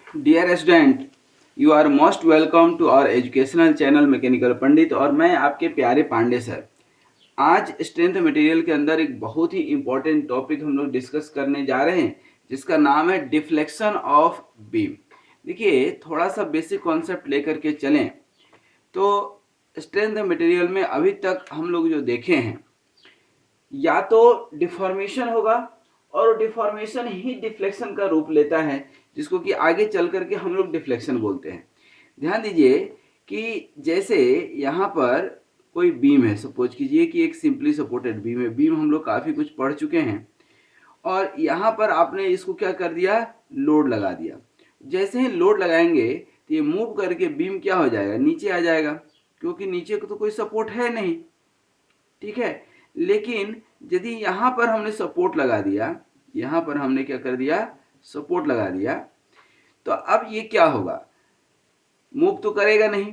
Dear student, you are most welcome to our educational channel mechanical Pandit. और मैं आपके प्यारे पांडे सर। आज स्ट्रेंथ मटेरियल के अंदर एक बहुत ही इंपॉर्टेंट टॉपिक हम लोग डिस्कस करने जा रहे हैं, जिसका नाम है डिफ्लेक्शन ऑफ बीम। देखिए, थोड़ा सा बेसिक कॉन्सेप्ट लेकर के चलें तो स्ट्रेंथ मटेरियल में अभी तक हम लोग जो देखे हैं, या तो डिफॉर्मेशन होगा और डिफॉर्मेशन ही डिफ्लेक्शन का रूप लेता है, जिसको कि आगे चल करके हम लोग डिफ्लेक्शन बोलते हैं। ध्यान दीजिए कि जैसे यहाँ पर कोई बीम है, सपोज कीजिए कि एक सिंपली सपोर्टेड बीम है। बीम हम लोग काफ़ी कुछ पढ़ चुके हैं, और यहाँ पर आपने इसको क्या कर दिया, लोड लगा दिया। जैसे ही लोड लगाएंगे तो ये मूव करके बीम क्या हो जाएगा, नीचे आ जाएगा, क्योंकि नीचे को तो कोई सपोर्ट है नहीं। ठीक है, लेकिन यदि यहाँ पर हमने सपोर्ट लगा दिया, यहाँ पर हमने क्या कर दिया, सपोर्ट लगा दिया, तो अब ये क्या होगा, मूव तो करेगा नहीं,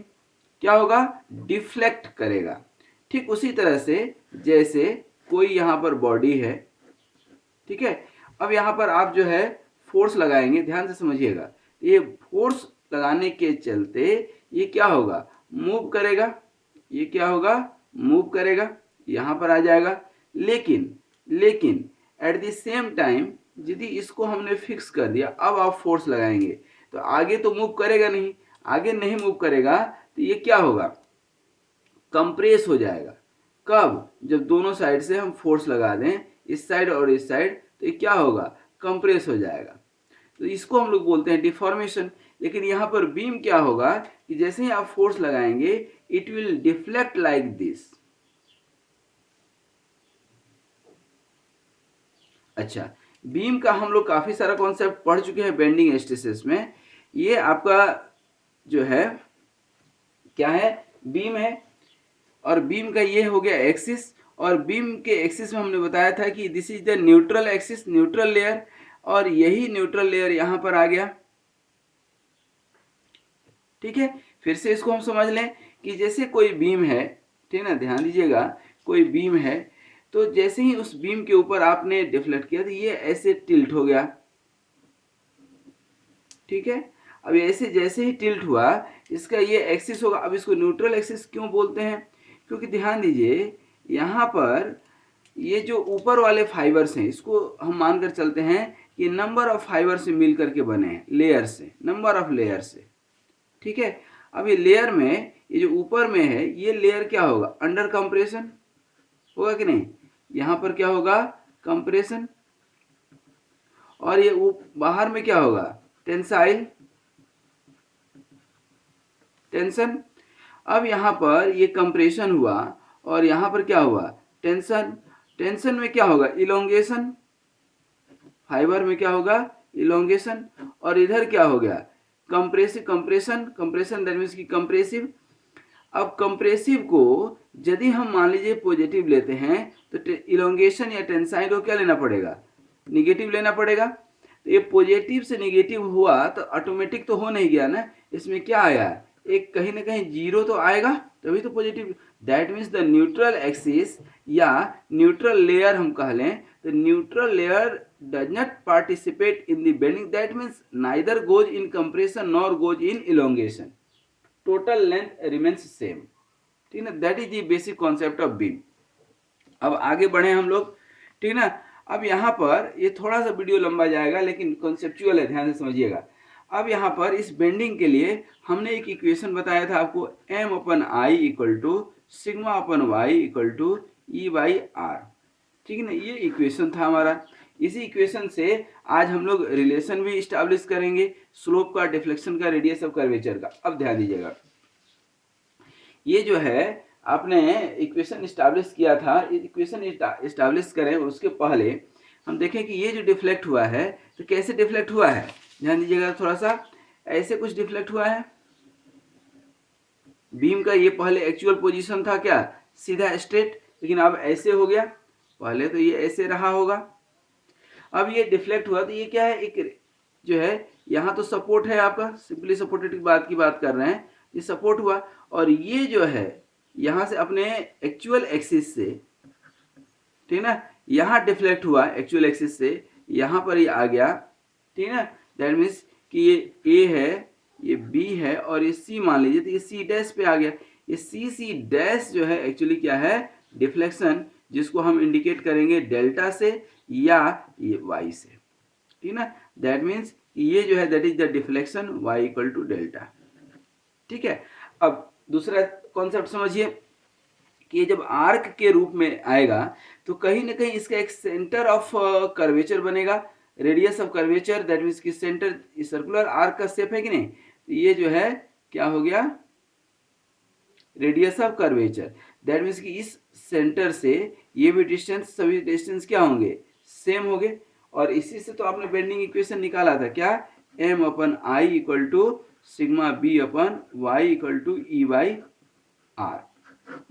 क्या होगा, डिफ्लेक्ट करेगा। ठीक उसी तरह से जैसे कोई यहाँ पर बॉडी है, ठीक है, अब यहाँ पर आप जो है फोर्स लगाएंगे, ध्यान से समझिएगा। ये फोर्स लगाने के चलते ये क्या होगा, मूव करेगा। ये क्या होगा, मूव करेगा, यहाँ पर आ जाएगा। लेकिन एट द सेम टाइम यदि इसको हमने फिक्स कर दिया, अब आप फोर्स लगाएंगे तो आगे तो मूव करेगा नहीं। आगे नहीं मूव करेगा तो ये क्या होगा, कंप्रेस हो जाएगा। कब, जब दोनों साइड से हम फोर्स लगा दें, इस साइड और इस साइड, तो ये क्या होगा, कंप्रेस हो जाएगा। तो इसको हम लोग बोलते हैं डिफॉर्मेशन। लेकिन यहाँ पर बीम क्या होगा कि जैसे ही आप फोर्स लगाएंगे, it will deflect like this. अच्छा, बीम का हम लोग काफ़ी सारा कॉन्सेप्ट पढ़ चुके हैं बेंडिंग स्ट्रेसेस में। ये आपका जो है क्या है, बीम है, और बीम का ये हो गया एक्सिस। और बीम के एक्सिस में हमने बताया था कि this is the neutral axis, neutral layer, और यही न्यूट्रल लेयर यहाँ पर आ गया। ठीक है, फिर से इसको हम समझ लें कि जैसे कोई बीम है, ठीक है ना, ध्यान दीजिएगा, कोई बीम है, तो जैसे ही उस बीम के ऊपर आपने डिफ्लेक्ट किया तो ये ऐसे टिल्ट हो गया। ठीक है, अब ऐसे जैसे ही टिल्ट हुआ, इसका ये एक्सिस होगा। अब इसको न्यूट्रल एक्सिस क्यों बोलते हैं, क्योंकि ध्यान दीजिए यहाँ पर ये जो ऊपर वाले फाइबर्स हैं, इसको हम मानकर चलते हैं कि नंबर ऑफ फाइबर से मिल करके बने हैं, लेयर से, नंबर ऑफ लेयर से। ठीक है, अब ये लेयर में, ये जो ऊपर में है, ये लेयर क्या होगा, अंडर कंप्रेशन होगा कि नहीं। यहाँ पर क्या होगा, कंप्रेशन, और ये बाहर में क्या होगा, टेंसाइल, टेंशन। अब यहाँ पर ये कंप्रेशन हुआ, और यहाँ पर क्या हुआ, टेंशन। टेंशन में क्या होगा, इलोंगेशन, फाइबर में क्या होगा, इलोंगेशन। और इधर क्या हो गया, compressive, compression, compression that means की कंप्रेसिव। अब कंप्रेसिव को यदि हम मान लीजिए पॉजिटिव लेते हैं, तो इलोंगेशन या टेंसाइल को क्या लेना पड़ेगा, निगेटिव लेना पड़ेगा। तो ये पॉजिटिव से निगेटिव हुआ तो ऑटोमेटिक तो हो नहीं गया ना, इसमें क्या आया, एक कहीं ना कहीं जीरो तो आएगा, तभी तो positive. That means the neutral axis या न्यूट्रल लेयर हम कह लें, तो neutral layer does not participate in the bending. That means neither goes in compression nor goes in elongation, total length remains same. ठीक है ना, that is the basic concept of beam. अब आगे बढ़े हम लोग, ठीक है ना। अब यहाँ पर ये थोड़ा सा वीडियो लंबा जाएगा, लेकिन कॉन्सेप्चुअल है, ध्यान से समझिएगा। अब यहाँ पर इस बेंडिंग के लिए हमने एक इक्वेशन बताया था आपको, m upon I equal to sigma upon Y equal to E by R. ठीक है ना, ये इक्वेशन था हमारा। इसी इक्वेशन से आज हम लोग रिलेशन भी इस्टेब्लिश करेंगे, स्लोप का, डिफ्लेक्शन का, रेडियस ऑफ कर्वेचर का। अब ध्यान दीजिएगा, ये जो है आपने इक्वेशन इस्टेब्लिश किया था, इक्वेशन इस्टेब्लिश करें उसके पहले हम देखें कि ये जो डिफ्लेक्ट हुआ है तो कैसे डिफ्लेक्ट हुआ है। ध्यान दीजिएगा थोड़ा सा, ऐसे कुछ डिफ्लेक्ट हुआ है। बीम का ये पहले एक्चुअल पोजीशन था क्या, सीधा स्ट्रेट, लेकिन अब ऐसे हो गया। पहले तो ये ऐसे रहा होगा, अब ये डिफ्लेक्ट हुआ तो ये क्या है, एक जो है यहाँ तो सपोर्ट है आपका, सिंपली सपोर्टेड की बात कर रहे हैं, ये सपोर्ट हुआ। और ये जो है यहाँ से अपने एक्चुअल एक्सिस से, ठीक है ना, यहाँ डिफ्लेक्ट हुआ एक्चुअल एक्सिस से, यहाँ पर ये आ गया। ठीक है ना, दैट मीन्स कि ये ए है, ये बी है और ये सी मान लीजिए, तो ये सी डैश पे आ गया। ये सी डैश जो है एक्चुअली क्या है, डिफ्लेक्शन, जिसको हम इंडिकेट करेंगे डेल्टा से या ये वाई से, ठीक ना। दैट मीन्स ये जो है that is the deflection Y equal to delta, ठीक है। अब दूसरा कॉन्सेप्ट समझिए कि ये जब आर्क के रूप में आएगा तो कहीं ना कहीं इसका एक सेंटर ऑफ कर्वेचर बनेगा, radius of curvature, that means कि सेंटर सर्कुलर आर्क का शेप है कि नहीं, तो ये जो है क्या हो गया, radius of curvature. That means कि इस सेंटर से ये भी डिस्टेंस, सभी डिस्टेंस क्या होंगे, सेम होंगे। और इसी से तो आपने बेंडिंग इक्वेशन निकाला था, क्या, M upon I equal to sigma B upon Y equal to E by R,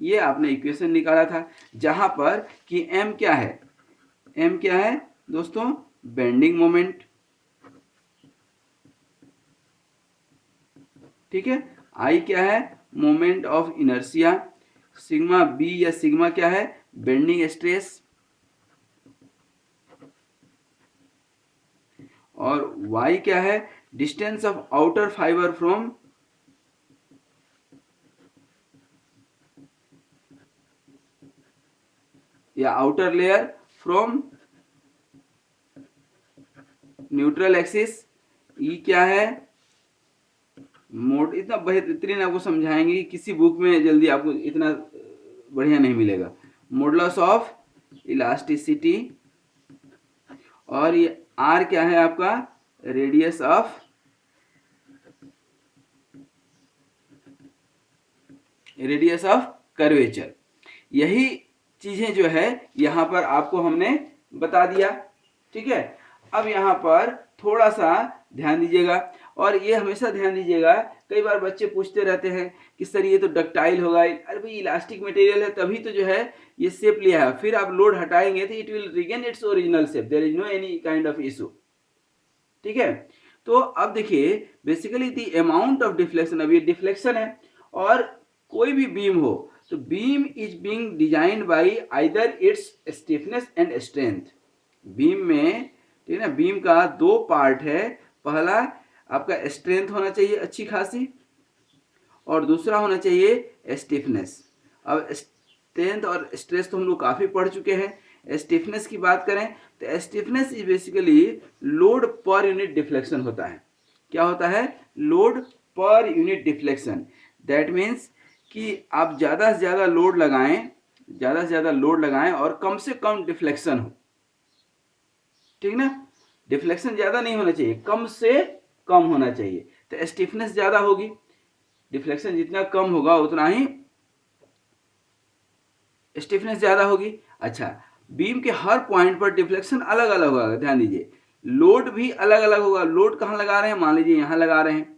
ये आपने इक्वेशन निकाला था, जहां पर कि एम क्या है, एम क्या है दोस्तों, बेंडिंग मोमेंट, ठीक है। आई क्या है, moment of inertia, sigma B या सिग्मा क्या है, बेंडिंग स्ट्रेस, और वाई क्या है, distance of outer fibre from या outer layer from neutral axis. E क्या है, मोड, इतना बेहतरीन आपको समझाएंगे कि किसी बुक में जल्दी आपको इतना बढ़िया नहीं मिलेगा। मॉडुलस ऑफ इलास्टिसिटी, और ये आर क्या है आपका, रेडियस ऑफ कर्वेचर। यही चीजें जो है यहाँ पर आपको हमने बता दिया, ठीक है। अब यहाँ पर थोड़ा सा ध्यान दीजिएगा, और ये हमेशा ध्यान दीजिएगा, कई बार बच्चे पूछते रहते हैं कि सर ये तो डक्टाइल होगा, अरे भाई इलास्टिक मटेरियल है तभी तो जो है ये शेप लिया है, फिर आप लोड हटाएंगे तो it will regain its original shape, there is no any kind of issue, ठीक है। तो अब देखिए basically the amount of deflection, अब ये डिफ्लेक्शन है, और कोई भी बीम हो तो beam is being designed bye either it's stiffness and strength. Beam में, ठीक है ना, बीम का दो पार्ट है, पहला आपका स्ट्रेंथ होना चाहिए अच्छी खासी, और दूसरा होना चाहिए स्टिफनेस। अब स्ट्रेंथ और स्ट्रेस तो हम लोग काफ़ी पढ़ चुके हैं। स्टिफनेस की बात करें तो stiffness is basically load per unit deflection होता है। क्या होता है, load per unit deflection. That means कि आप ज़्यादा से ज़्यादा लोड लगाएं, ज़्यादा से ज़्यादा लोड लगाएं और कम से कम डिफ्लेक्शन हो, ठीक ना। डिफ्लेक्शन ज़्यादा नहीं होना चाहिए, कम से कम होना चाहिए, तो स्टिफनेस ज़्यादा होगी। डिफ्लेक्शन जितना कम होगा उतना ही स्टिफनेस ज़्यादा होगी। अच्छा, बीम के हर पॉइंट पर डिफ्लेक्शन अलग अलग होगा, ध्यान दीजिए। लोड भी अलग अलग होगा, लोड कहाँ लगा रहे हैं, मान लीजिए यहाँ लगा रहे हैं,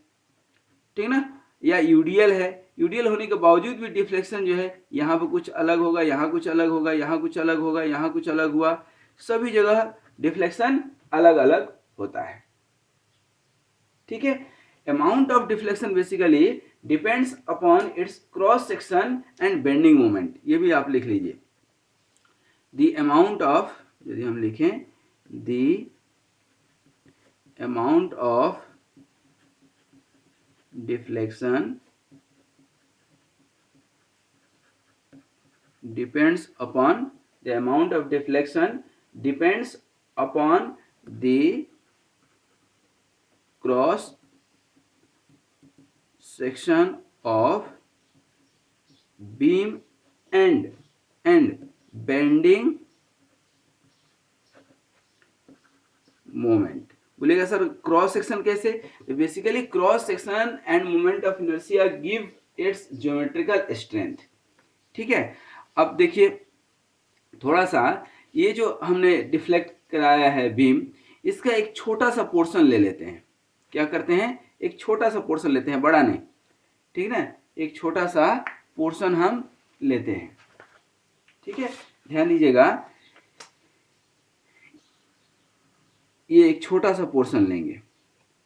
ठीक ना, या यूडीएल है, यूडीएल होने के बावजूद भी डिफ्लेक्शन जो है यहाँ पर कुछ अलग होगा, यहाँ कुछ अलग होगा, यहाँ कुछ अलग होगा, यहाँ कुछ अलग हुआ, सभी जगह डिफ्लेक्शन अलग अलग होता है, ठीक है। Amount of deflection basically depends upon its cross section and bending moment, ये भी आप लिख लीजिए। द अमाउंट ऑफ, यदि हम लिखें the amount of deflection depends upon, the amount of deflection depends upon the cross section of beam and bending moment। बोलेगा sir cross section कैसे, तो basically cross section end moment of inertia give its geometrical strength, ठीक है। अब देखिए थोड़ा सा, ये जो हमने डिफ्लेक्ट कराया है बीम, इसका एक छोटा सा पोर्शन ले लेते हैं। क्या करते हैं, एक छोटा सा पोर्शन लेते हैं, बड़ा नहीं, ठीक ना, एक छोटा सा पोर्शन हम लेते हैं, ठीक है। ध्यान दीजिएगा, ये एक छोटा सा पोर्शन लेंगे,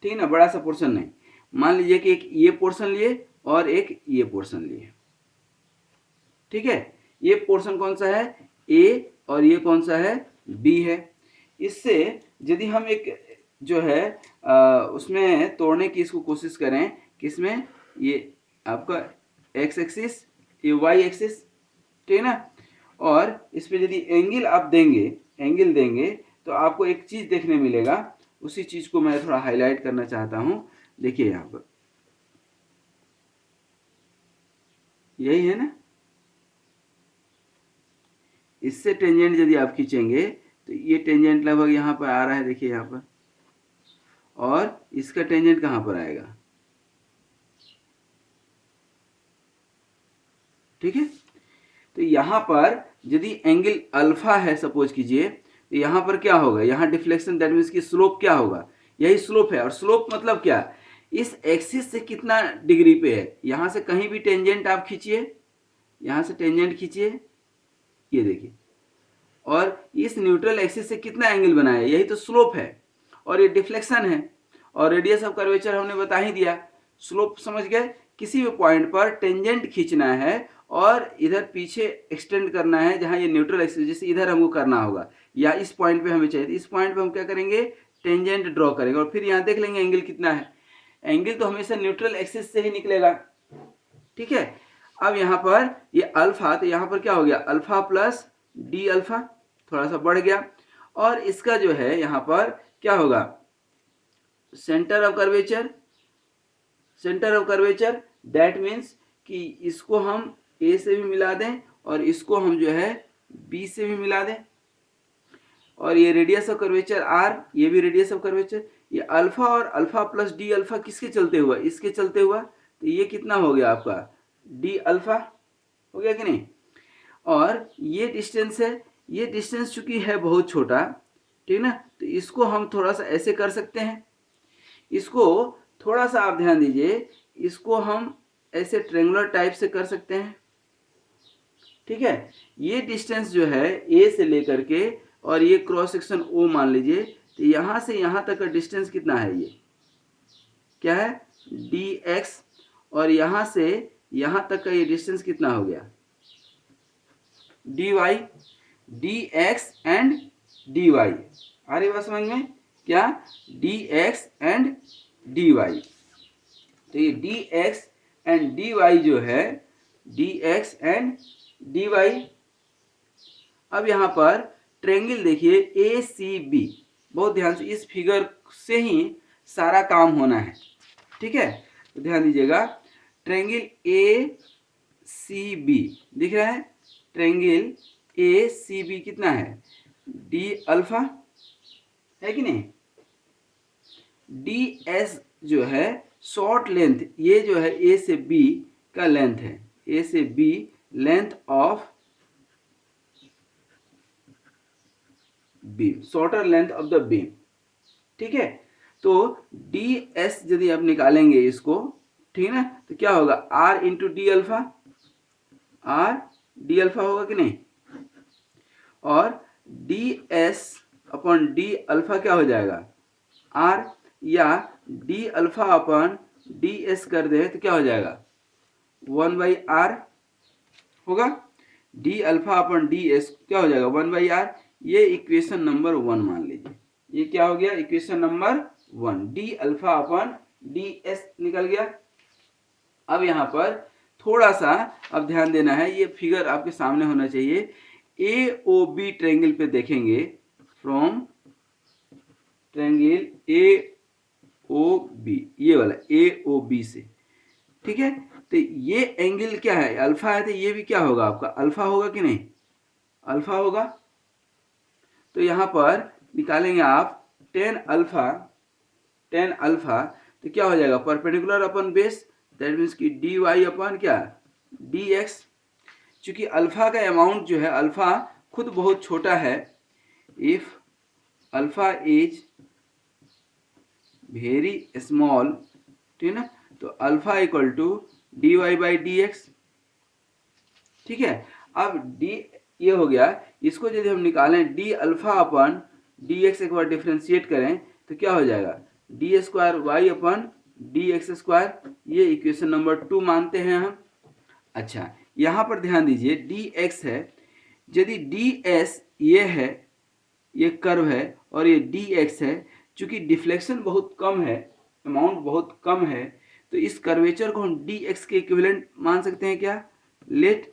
ठीक है ना, बड़ा सा पोर्शन नहीं। मान लीजिए कि एक ये पोर्शन लिए और एक ये पोर्शन लिए, ठीक है। ये पोर्शन कौन सा है, ए, और ये कौन सा है, बी है। इससे यदि हम एक जो है उसमें तोड़ने की इसको कोशिश करें, किसमें, ये आपका एक्स एक्सिस, ये वाई एक्सिस, ठीक है ना। और इस पे यदि एंगल आप देंगे, एंगल देंगे तो आपको एक चीज देखने मिलेगा, उसी चीज को मैं थोड़ा हाईलाइट करना चाहता हूं। देखिए यहाँ पर यही है ना, इससे टेंजेंट यदि आप खींचेंगे तो ये टेंजेंट लगभग यहाँ पर आ रहा है, देखिए यहाँ पर, और इसका टेंजेंट कहाँ पर आएगा, ठीक है। तो यहाँ पर यदि एंगल अल्फा है सपोज कीजिए, तो यहाँ पर क्या होगा, यहाँ डिफ्लेक्शन, दैट मीन्स की स्लोप क्या होगा, यही स्लोप है। और स्लोप मतलब क्या, इस एक्सिस से कितना डिग्री पे है, यहाँ से कहीं भी टेंजेंट आप खींचिए, यहाँ से टेंजेंट खींचिए, ये देखिए, और इस न्यूट्रल एक्सिस से कितना एंगल बना है, यही तो स्लोप है। और ये डिफ्लेक्शन है, और रेडियस ऑफ कर्वेचर हमने बता ही दिया। स्लोप समझ गए, किसी भी पॉइंट पर टेंजेंट खींचना है और इधर पीछे एक्सटेंड करना है, जहां ये न्यूट्रल एक्सिस, जैसे इधर हमको करना होगा, या इस पॉइंट पे हमें चाहिए, इस पॉइंट पे हम क्या करेंगे, टेंजेंट ड्रॉ करेंगे, और फिर यहाँ देख लेंगे एंगल कितना है। एंगल तो हमेशा न्यूट्रल एक्सिस से ही निकलेगा, ठीक है। अब यहाँ पर ये अल्फा, तो यहाँ पर क्या हो गया, अल्फा प्लस डी अल्फा, थोड़ा सा बढ़ गया। और इसका जो है यहाँ पर क्या होगा, centre of curvature, centre of curvature, that means कि इसको हम ए से भी मिला दें और इसको हम जो है बी से भी मिला दें। और ये रेडियस ऑफ कर्वेचर आर, ये भी रेडियस ऑफ कर्वेचर। ये अल्फा और अल्फा प्लस डी अल्फा किसके चलते हुआ, इसके चलते हुआ, तो ये कितना हो गया आपका, डी अल्फा, हो गया कि नहीं। और ये डिस्टेंस है, ये डिस्टेंस चूंकि है बहुत छोटा, ठीक ना, तो इसको हम थोड़ा सा ऐसे कर सकते हैं, इसको थोड़ा सा आप ध्यान दीजिए, इसको हम ऐसे ट्रेंगुलर टाइप से कर सकते हैं, ठीक है। ये डिस्टेंस जो है ए से लेकर के, और ये क्रॉस सेक्शन ओ मान लीजिए, तो यहां से यहां तक का डिस्टेंस कितना है, ये क्या है, डी एक्स। और यहां से यहां तक का ये डिस्टेंस कितना हो गया, D Y, D X and D Y. आ रही बात समझ में, क्या, D X and D Y. तो ये D X and D Y जो है, D X and D Y. अब यहाँ पर ट्रेंगल देखिए ए सी बी, बहुत ध्यान से, इस फिगर से ही सारा काम होना है, ठीक है। तो ध्यान दीजिएगा, ट्रेंगल ए सी बी दिख रहा है, ट्रेंगल ए सी बी कितना है, डी अल्फा, है कि नहीं। डी एस जो है शॉर्ट लेंथ, ये जो है ए से बी का लेंथ है, ए से B length of beam, shorter length of the beam, ठीक है। तो डी एस यदि आप निकालेंगे इसको, ठीक है ना, तो क्या होगा, R into D alpha, R D alpha होगा कि नहीं। और D S upon D alpha क्या हो जाएगा, आर, या D alpha upon D S कर दे तो क्या हो जाएगा, 1/r होगा। D alpha upon D S क्या हो जाएगा, 1/r। ये इक्वेशन नंबर 1 मान लीजिए, ये क्या हो गया, equation number 1, D alpha upon D S निकल गया। अब यहाँ पर थोड़ा सा अब ध्यान देना है, ये फिगर आपके सामने होना चाहिए। ए ओ बी ट्रेंगल पे देखेंगे, from triangle A O B, ये वाला ए ओ बी से, ठीक है। तो ये एंगल क्या है, अल्फा है, तो ये भी क्या होगा आपका, अल्फा होगा कि नहीं, अल्फा होगा। तो यहाँ पर निकालेंगे आप टेन अल्फा, टेन अल्फा, तो क्या हो जाएगा, perpendicular upon base, that means कि डी वाई अपन क्या, डी एक्स। चूंकि अल्फा का अमाउंट जो है, अल्फा खुद बहुत छोटा है, if alpha is very small, ठीक है ना, तो alpha equal to D Y by D X, ठीक है। अब डी ये हो गया, इसको यदि हम निकालें D alpha upon D x, एक बार डिफ्रेंशिएट करें तो क्या हो जाएगा, D square Y upon D X square, ये इक्वेशन नंबर 2 मानते हैं हम। अच्छा, यहाँ पर ध्यान दीजिए, डी एक्स है, यदि डी एस ये है, ये कर्व है, और ये डी एक्स है, चूंकि डिफ्लेक्शन बहुत कम है, अमाउंट बहुत कम है, तो इस कर्वेचर को हम डी एक्स के इक्विवेलेंट मान सकते हैं क्या? Let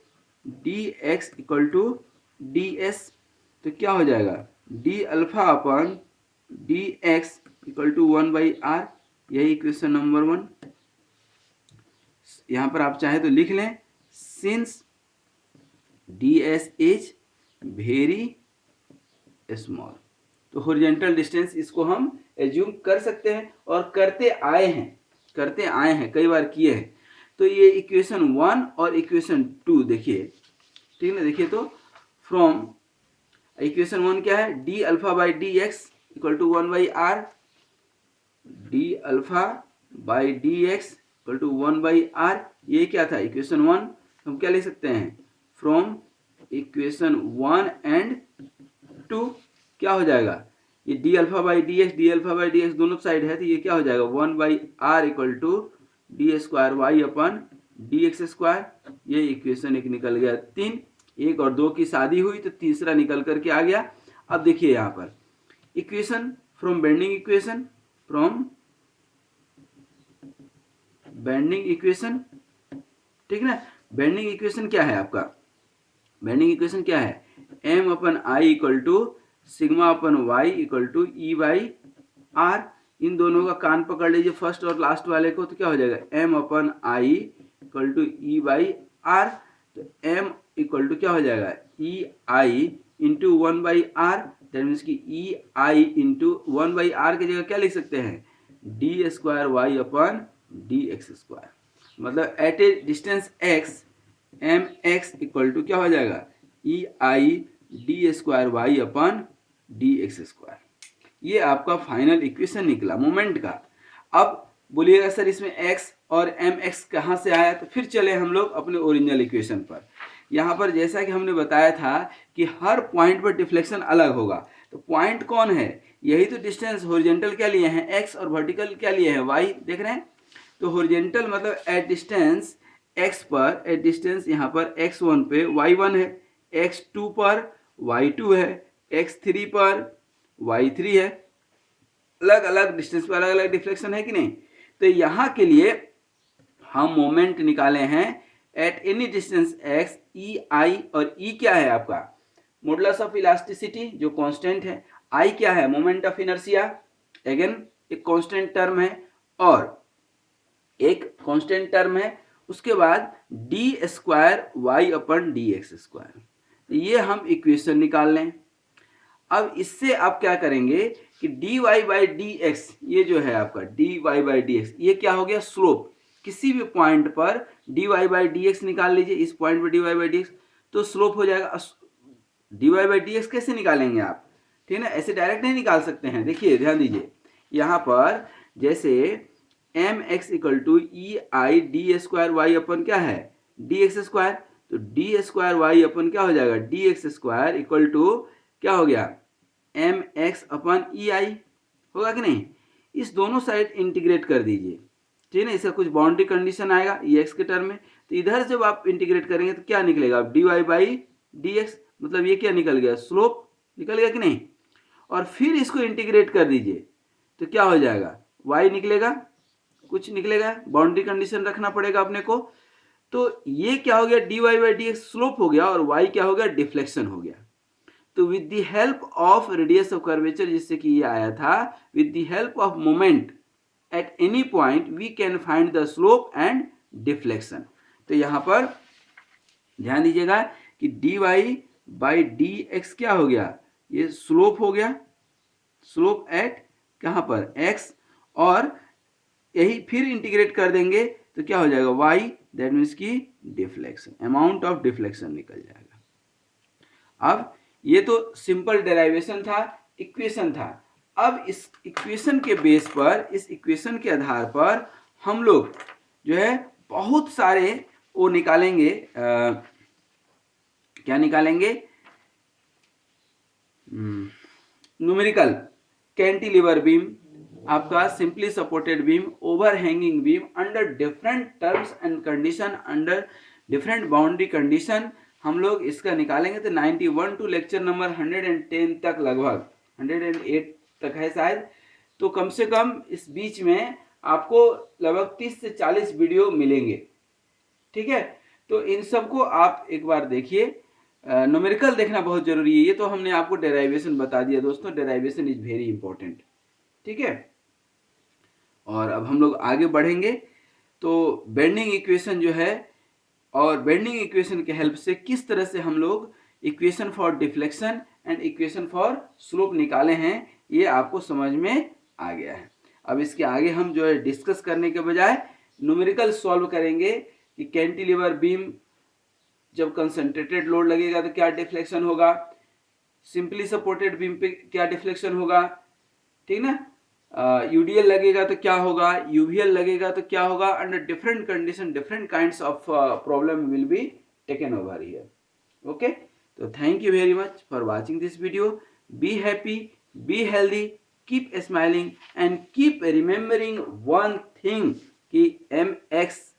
D X equal to D S, तो क्या हो जाएगा? D alpha upon D X equal to 1/r, यही इक्वेशन नंबर 1। यहाँ पर आप चाहे तो लिख लें, since D S is very small, तो हॉरिजॉन्टल डिस्टेंस इसको हम एज्यूम कर सकते हैं और करते आए हैं, कई बार किए हैं। तो ये इक्वेशन 1 और इक्वेशन 2 देखिए, ठीक है ना? देखिए तो फ्रॉम इक्वेशन 1 क्या है? D alpha by D X equal to 1/r, D alpha by D X equal to 1/r, ये क्या था? इक्वेशन 1। हम क्या लिख सकते हैं? फ्रॉम इक्वेशन 1 एंड 2 क्या हो जाएगा? ये D alpha by D X दोनों साइड है, तो ये क्या हो जाएगा? 1/r equal to D square Y upon D X square, ये इक्वेशन 1 निकल गया। 3, 1 और 2 की शादी हुई तो तीसरा निकल करके आ गया। अब देखिए यहाँ पर इक्वेशन फ्रॉम बेंडिंग इक्वेशन, ठीक है ना? बेंडिंग इक्वेशन क्या है आपका? बेंडिंग इक्वेशन क्या है? M upon I equal to sigma upon Y equal to E by R. इन दोनों का कान पकड़ लीजिए, फर्स्ट और लास्ट वाले को, तो क्या हो जाएगा? M upon I equal to E by R, तो एम इक्वल टू क्या हो जाएगा? E I into 1/r, that means की ई आई इंटू 1/r की जगह क्या लिख सकते हैं? D square Y upon D X square. मतलब at a distance X M X equal to क्या हो जाएगा? E I D square Y upon D X square. ये आपका फाइनल इक्वेशन निकला मोमेंट का। अब बोलिएगा सर इसमें x और एम एक्स कहाँ से आया? तो फिर चले हम लोग अपने ओरिजिनल इक्वेशन पर। यहाँ पर जैसा कि हमने बताया था कि हर पॉइंट पर डिफ्लेक्शन अलग होगा, तो पॉइंट कौन है? यही तो डिस्टेंस हॉरिजॉन्टल क्या लिए हैं? x, और वर्टिकल क्या लिए हैं? y, देख रहे हैं? तो हॉरिजॉन्टल मतलब एट डिस्टेंस x पर, एट डिस्टेंस यहाँ पर x1 पे y1 है, x2 पर y2 है, x3 पर y3 है। अलग अलग डिस्टेंस पर अलग अलग डिफ्लेक्शन है कि नहीं? तो यहाँ के लिए हम मोमेंट निकाले हैं एट एनी डिस्टेंस x, ई आई, और ई क्या है आपका? मॉडुलस ऑफ इलास्टिसिटी जो कांस्टेंट है, आई क्या है? मोमेंट ऑफ इनर्शिया, अगेन एक कांस्टेंट टर्म है, और एक कांस्टेंट टर्म है, उसके बाद D square Y upon D X square. ये हम इक्वेशन निकाल लें। अब इससे आप क्या करेंगे कि D Y by D X, ये जो है आपका D Y by D X, ये क्या हो गया? स्लोप। किसी भी पॉइंट पर D Y by D X निकाल लीजिए, इस पॉइंट पर D Y by D X, तो स्लोप हो जाएगा। D Y by D X कैसे निकालेंगे आप? ठीक है ना, ऐसे डायरेक्ट नहीं निकाल सकते हैं। देखिए ध्यान दीजिए, यहाँ पर जैसे M X equal to E I D square Y upon क्या है? डी एक्स स्क्वायर, तो डी स्क्वायर वाई अपन क्या हो जाएगा? D X square equal to क्या हो गया? एम एक्स अपन ई आई, होगा कि नहीं? इस दोनों साइड इंटीग्रेट कर दीजिए, ठीक है ना? इसका कुछ बाउंड्री कंडीशन आएगा ई एक्स के टर्म में, तो इधर जब आप इंटीग्रेट करेंगे तो क्या निकलेगा? D Y by D X, मतलब ये क्या निकल गया? स्लोप निकल गया कि नहीं? और फिर इसको इंटीग्रेट कर दीजिए तो क्या हो जाएगा? y निकलेगा, कुछ निकलेगा, बाउंड्री कंडीशन रखना पड़ेगा अपने को। तो ये क्या हो गया? D Y by D X slope हो गया, और y क्या हो गया? डिफ्लेक्शन हो गया। तो with the help of radius of curvature, जिससे कि ये आया था, with the help of moment at any point we can find the slope and deflection. तो यहां पर ध्यान दीजिएगा कि D Y by D X क्या हो गया? ये स्लोप हो गया, स्लोप एट कहां पर? x, और यही फिर इंटीग्रेट कर देंगे तो क्या हो जाएगा? y, दैट मीन्स की डिफ्लेक्शन, अमाउंट ऑफ डिफ्लेक्शन निकल जाएगा। अब ये तो सिंपल डेरिवेशन था, इक्वेशन था। अब इस इक्वेशन के बेस पर, इस इक्वेशन के आधार पर हम लोग जो है बहुत सारे वो निकालेंगे, क्या निकालेंगे? न्यूमेरिकल, कैंटिलीवर बीम, आपका simply supported beam, over hanging beam, under different terms and condition, under different boundary condition, हम लोग इसका निकालेंगे। तो 91 टू लेक्चर नंबर 110 तक, लगभग 108 तक है शायद, तो कम से कम इस बीच में आपको लगभग 30 से 40 वीडियो मिलेंगे, ठीक है। तो इन सबको आप एक बार देखिए। न्यूमेरिकल देखना बहुत जरूरी है। ये तो हमने आपको डेराइवेशन बता दिया दोस्तों, डेराइवेशन इज वेरी इंपॉर्टेंट, ठीक है। और अब हम लोग आगे बढ़ेंगे। तो बेंडिंग इक्वेशन जो है, और बेंडिंग इक्वेशन के हेल्प से किस तरह से हम लोग equation for deflection and equation for slope निकाले हैं, ये आपको समझ में आ गया है। अब इसके आगे हम जो है डिस्कस करने के बजाय न्यूमेरिकल सॉल्व करेंगे कि कैंटिलीवर बीम जब कंसंट्रेटेड लोड लगेगा तो क्या डिफ्लेक्शन होगा, सिंपली सपोर्टेड बीम पे क्या डिफ्लेक्शन होगा, ठीक ना। यूडीएल लगेगा तो क्या होगा, यूवीएल लगेगा तो क्या होगा। Under different condition different kinds of problem will be taken over here. Okay, तो thank you very much for watching this video. Be happy, be healthy, keep smiling and keep remembering one thing कि M X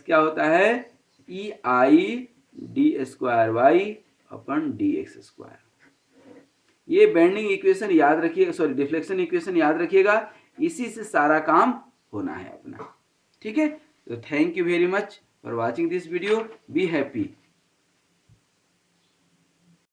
क्या होता है, E I D square Y upon D X square. ये bending equation याद रखिएगा, sorry deflection equation याद रखिएगा, इसी से सारा काम होना है अपना, ठीक है। तो thank you very much for watching this video. Be happy.